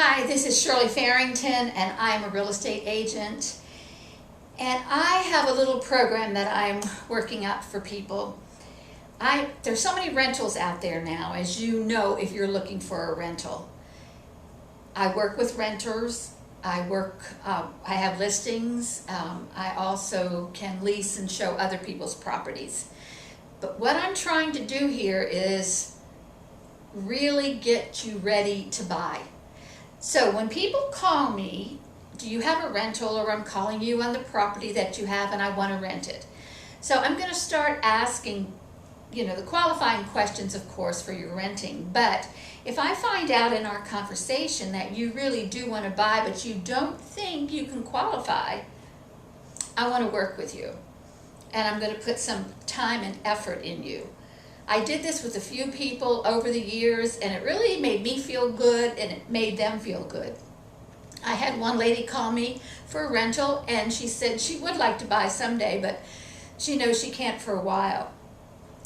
Hi, this is Shirley Farrington, and I'm a real estate agent. And I have a little program that I'm working up for people. There's so many rentals out there now, as you know, if you're looking for a rental. I work with renters. I have listings. I also can lease and show other people's properties. But what I'm trying to do here is really get you ready to buy. So when people call me, do you have a rental, or I'm calling you on the property that you have and I want to rent it. So I'm going to start asking, the qualifying questions, of course, for your renting. But if I find out in our conversation that you really do want to buy, but you don't think you can qualify, I want to work with you. And I'm going to put some time and effort in you. I did this with a few people over the years, and it really made me feel good, and it made them feel good. I had one lady call me for a rental, and she said she would like to buy someday, but she knows she can't for a while.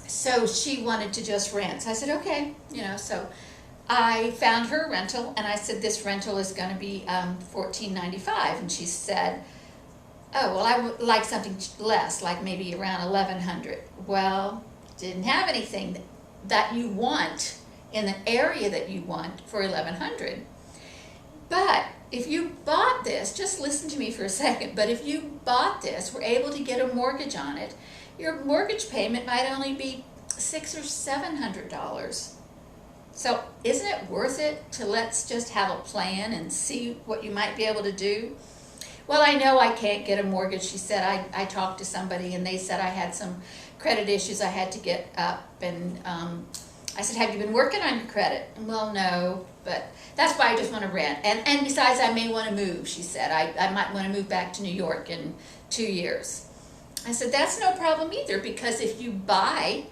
So she wanted to just rent. So I said, okay, so I found her a rental, and I said, this rental is going to be $14.95, and she said, oh, well, I would like something less, like maybe around $1,100. Well, didn't have anything that you want in the area that you want for $1,100. But if you bought this, just listen to me for a second, but if you bought this, were able to get a mortgage on it, your mortgage payment might only be $600 or $700. So isn't it worth it to let's just have a plan and see what you might be able to do? Well, I know I can't get a mortgage. She said, I talked to somebody and they said I had some credit issues I had to get up. And I said, have you been working on your credit? Well, no, but that's why I just want to rent. And besides, I may want to move, she said. I might want to move back to New York in 2 years. I said, that's no problem either, because if you buy,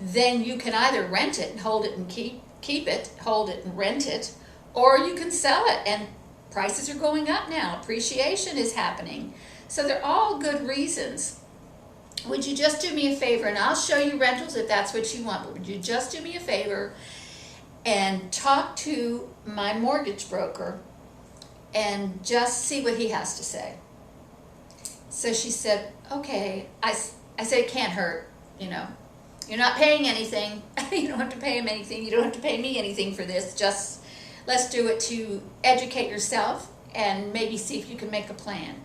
then you can either rent it and hold it and keep it, hold it and rent it, or you can sell it, and prices are going up now. Appreciation is happening. So they're all good reasons. Would you just do me a favor, and I'll show you rentals if that's what you want, but would you just do me a favor and talk to my mortgage broker and just see what he has to say? So she said, okay. I said, it can't hurt, You're not paying anything. You don't have to pay him anything. You don't have to pay me anything for this. Just let's do it to educate yourself and maybe see if you can make a plan.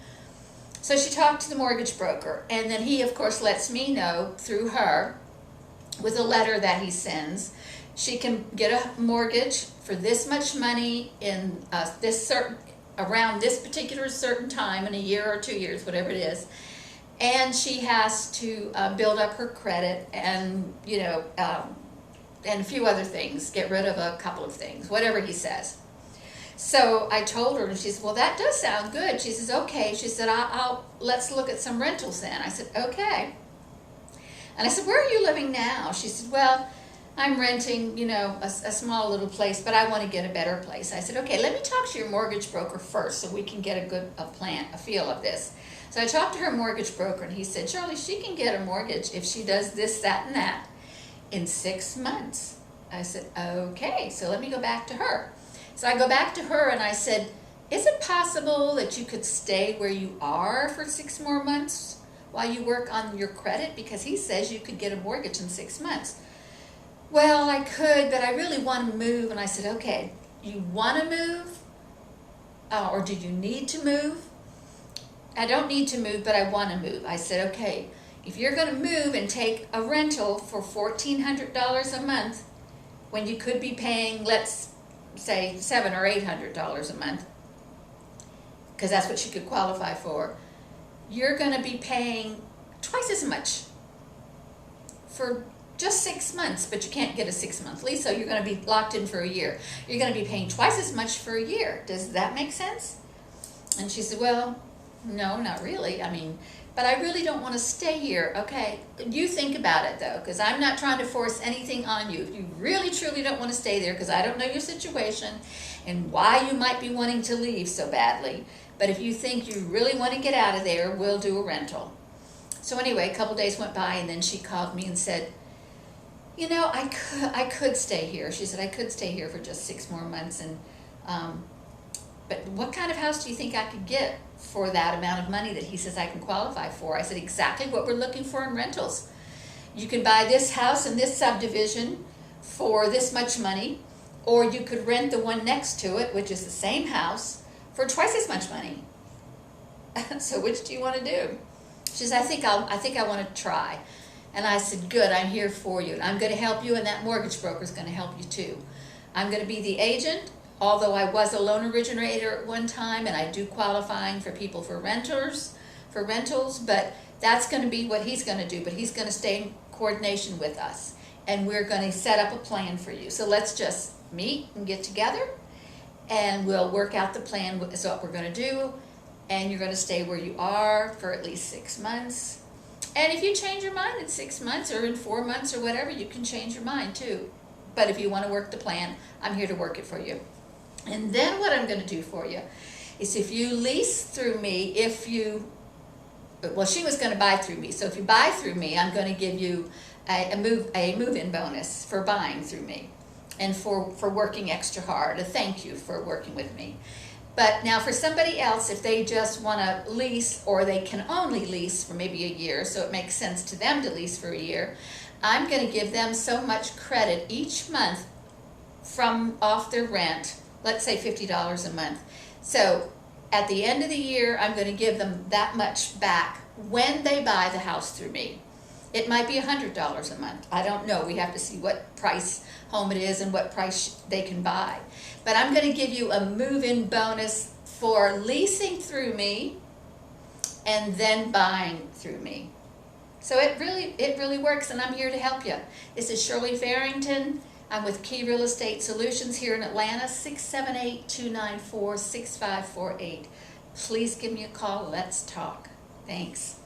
So she talked to the mortgage broker, and then he, of course, lets me know through her, with a letter that he sends, she can get a mortgage for this much money in around this particular certain time in a year or 2 years, whatever it is, and she has to build up her credit and and a few other things, get rid of a couple of things, whatever he says. So I told her, and she said, well, that does sound good. She says, okay. She said, let's look at some rentals then. I said, okay. And I said, where are you living now? She said, well, I'm renting, a small little place, but I want to get a better place. I said, okay, let me talk to your mortgage broker first so we can get a feel of this. So I talked to her mortgage broker, and he said, Shirley, she can get a mortgage if she does this, that, and that in 6 months. I said, okay, so let me go back to her. So I go back to her and I said, is it possible that you could stay where you are for 6 more months while you work on your credit? Because he says you could get a mortgage in 6 months. Well, I could, but I really want to move. And I said, okay, you want to move? Or do you need to move? I don't need to move, but I want to move. I said, okay, if you're going to move and take a rental for $1,400 a month, when you could be paying, let's say, $700 or $800 a month, because that's what she could qualify for, you're going to be paying twice as much for just 6 months, but you can't get a 6-month lease, so you're going to be locked in for a year. You're going to be paying twice as much for a year. Does that make sense? And she said, well, no, not really. But I really don't want to stay here. Okay, you think about it, though, because I'm not trying to force anything on you. If you really, truly don't want to stay there, because I don't know your situation and why you might be wanting to leave so badly, but if you think you really want to get out of there, we'll do a rental. So anyway, a couple days went by, and then she called me and said, I could stay here. She said, I could stay here for just 6 more months, and But what kind of house do you think I could get for that amount of money that he says I can qualify for? I said, exactly what we're looking for in rentals. You can buy this house in this subdivision for this much money, or you could rent the one next to it, which is the same house, for twice as much money. So which do you want to do? She says, I think I want to try. And I said, good, I'm here for you. And I'm going to help you, and that mortgage broker is going to help you too. I'm going to be the agent, although I was a loan originator at one time, and I do qualifying for people for rentals, but that's going to be what he's going to do. But he's going to stay in coordination with us, and we're going to set up a plan for you. So let's just meet and get together, and we'll work out the plan. So what we're going to do, and you're going to stay where you are for at least 6 months. And if you change your mind in 6 months or in 4 months or whatever, you can change your mind too. But if you want to work the plan, I'm here to work it for you. And then what I'm going to do for you is, if you lease through me, well, she was going to buy through me. So if you buy through me, I'm going to give you a move-in bonus for buying through me, and for working extra hard, a thank you for working with me. But now for somebody else, if they just want to lease, or they can only lease for maybe a year, so it makes sense to them to lease for a year, I'm going to give them so much credit each month from off their rent, let's say $50 a month. So at the end of the year, I'm going to give them that much back when they buy the house through me. It might be $100 a month. I don't know. We have to see what price home it is and what price they can buy. But I'm going to give you a move-in bonus for leasing through me and then buying through me. So it really works, and I'm here to help you. This is Shirley Farrington. I'm with Key Real Estate Solutions here in Atlanta, 678-294-6548. Please give me a call. Let's talk. Thanks.